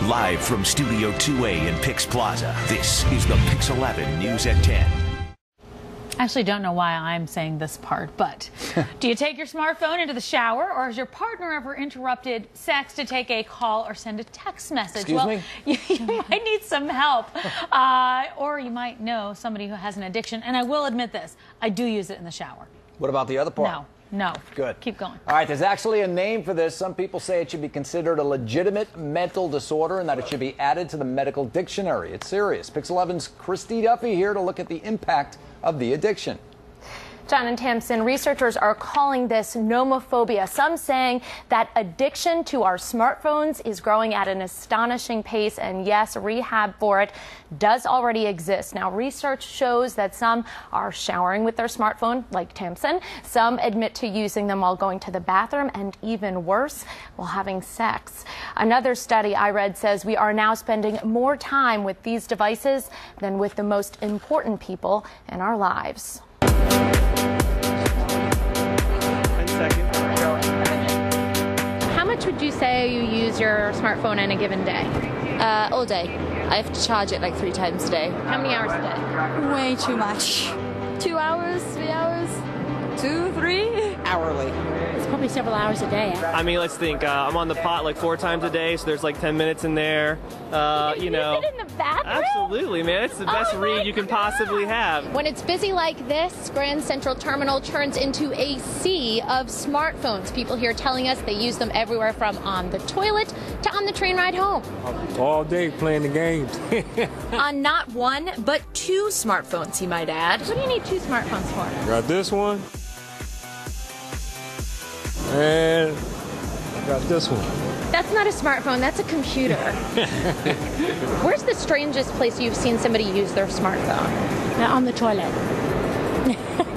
Live from Studio 2A in PIX Plaza, this is the PIX 11 News at 10. I actually don't know why I'm saying this part, but do you take your smartphone into the shower, or has your partner ever interrupted sex to take a call or send a text message? Excuse me? You might need some help, or you might know somebody who has an addiction. And I will admit this, I do use it in the shower. What about the other part? No. Good. Keep going. All right, there's actually a name for this. Some people say it should be considered a legitimate mental disorder and that it should be added to the medical dictionary. It's serious. PIX 11's Christy Duffy here to look at the impact of the addiction. John and Tamsin, researchers are calling this nomophobia, some saying that addiction to our smartphones is growing at an astonishing pace, and yes, rehab for it does already exist. Now, research shows that some are showering with their smartphone, like Tamsin. Some admit to using them while going to the bathroom, and even worse, while having sex. Another study I read says we are now spending more time with these devices than with the most important people in our lives. How much would you say you use your smartphone in a given day? All day. I have to charge it like 3 times a day. How many hours a day? Way too much. 2 hours, 3 hours? 2, 3? Hourly. It's probably several hours a day. I mean, let's think. I'm on the pot like 4 times a day, so there's like 10 minutes in there. You know. Use it in the bathroom? Absolutely, man. It's the best read you can possibly have. When it's busy like this, Grand Central Terminal turns into a sea of smartphones. People here telling us they use them everywhere from on the toilet to on the train ride home. All day playing the games. On not one, but 2 smartphones, he might add. What do you need 2 smartphones for? Got this one. And I got this one. That's not a smartphone, that's a computer. Where's the strangest place you've seen somebody use their smartphone? On the toilet.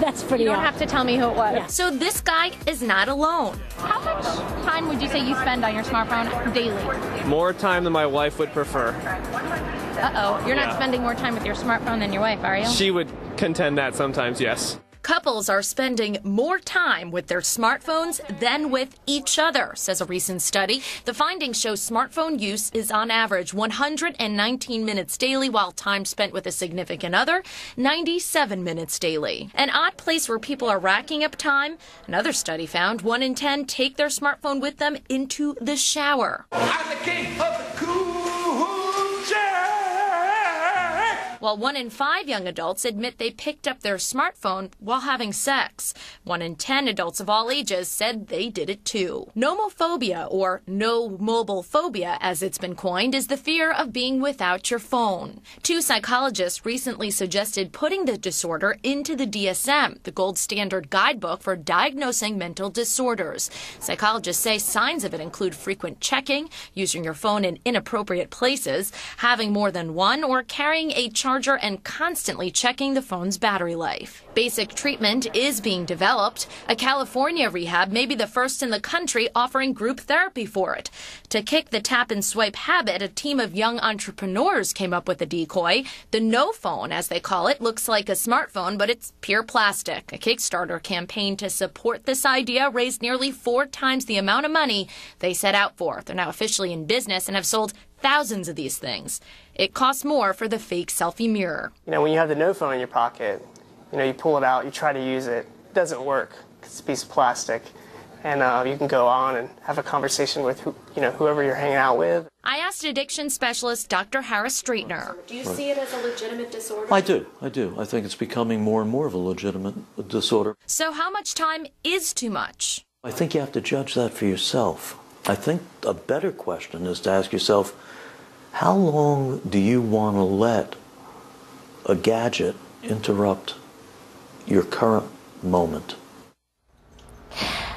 That's pretty You don't odd. have to tell me who it was. Yeah. So this guy is not alone. How much time would you say you spend on your smartphone daily? More time than my wife would prefer. Uh-oh, you're not spending more time with your smartphone than your wife, are you? She would contend that sometimes, yes. Couples are spending more time with their smartphones than with each other, says a recent study. The findings show smartphone use is on average 119 minutes daily, while time spent with a significant other, 97 minutes daily. An odd place where people are racking up time. Another study found 1 in 10 take their smartphone with them into the shower. I'm the king of the cool chair. While 1 in 5 young adults admit they picked up their smartphone while having sex. 1 in 10 adults of all ages said they did it too. Nomophobia, or no mobile phobia as it's been coined, is the fear of being without your phone. 2 psychologists recently suggested putting the disorder into the DSM, the gold standard guidebook for diagnosing mental disorders. Psychologists say signs of it include frequent checking, using your phone in inappropriate places, having more than one, or carrying a charger and constantly checking the phone's battery life. Basic treatment is being developed. A California rehab may be the first in the country offering group therapy for it. To kick the tap and swipe habit, a team of young entrepreneurs came up with a decoy. The No Phone, as they call it, looks like a smartphone, but it's pure plastic. A Kickstarter campaign to support this idea raised nearly 4 times the amount of money they set out for. They're now officially in business and have sold thousands of these things. It costs more for the fake selfie mirror. You know, when you have the No Phone in your pocket, you pull it out, you try to use it. It doesn't work. It's a piece of plastic. And you can go on and have a conversation with whoever you're hanging out with. I asked addiction specialist Dr. Harris Stratyner. Do you see it as a legitimate disorder? I do. I think it's becoming more and more of a legitimate disorder. So how much time is too much? I think you have to judge that for yourself. I think a better question is to ask yourself, how long do you want to let a gadget interrupt your current moment?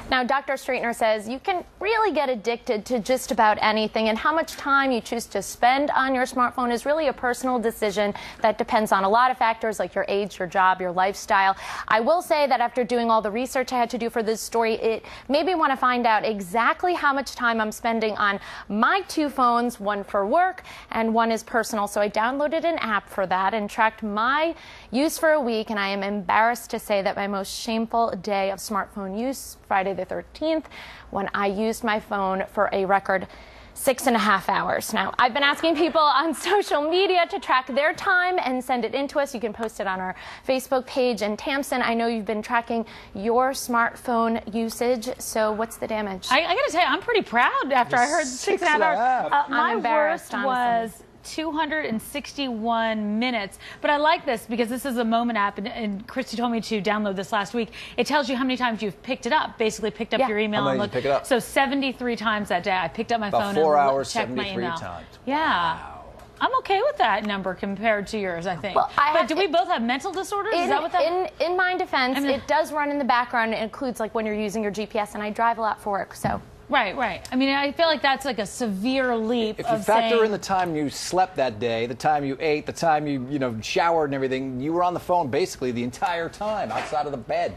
Now, Dr. Stratyner says you can really get addicted to just about anything, and how much time you choose to spend on your smartphone is really a personal decision that depends on a lot of factors like your age, your job, your lifestyle. I will say that after doing all the research I had to do for this story, it made me want to find out exactly how much time I'm spending on my 2 phones, one for work and one is personal. So I downloaded an app for that and tracked my use for a week, and I am embarrassed to say that my most shameful day of smartphone use, Friday the 13th, when I used my phone for a record 6.5 hours. Now, I've been asking people on social media to track their time and send it in to us. You can post it on our Facebook page. And Tamsin, I know you've been tracking your smartphone usage. So what's the damage? I got to tell you, I'm pretty proud after I heard 6.5 hours. My worst was 261 minutes. But I like this because this is a Moment app, and Christy told me to download this last week. It tells you how many times you've picked it up, basically picked up your email. How and many looked. did you pick it up? So 73 times that day. I picked up my About phone 4 and hours, checked my 73 email. times. Yeah. Wow. I'm okay with that number compared to yours, I think. Well, but do we both have mental disorders? Is that what that in my defense, it does run in the background. It includes like when you're using your GPS, and I drive a lot for work, so. Right, right. I mean, I feel like that's like a severe leap. If you factor in the time you slept that day, the time you ate, the time you showered and everything, you were on the phone basically the entire time outside of the bed.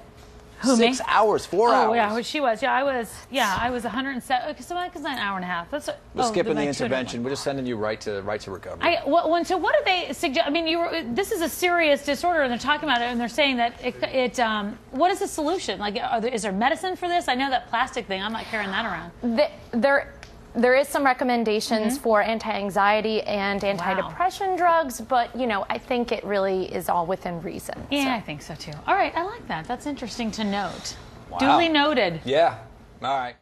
Who, 6 me? hours, 4 hours. Oh, yeah, she was. Yeah, I was 107. Okay, so like it's an hour and a half. That's we're skipping the intervention. We're just sending you right to recovery. So what do they suggest? I mean, this is a serious disorder, and they're talking about it, and they're saying that what is the solution? Like, is there medicine for this? I know that plastic thing. I'm not carrying that around. There is some recommendations for anti-anxiety and antidepressant drugs, but, I think it really is all within reason. Yeah, so. I think so, too. All right, I like that. That's interesting to note. Wow. Duly noted. Yeah. All right.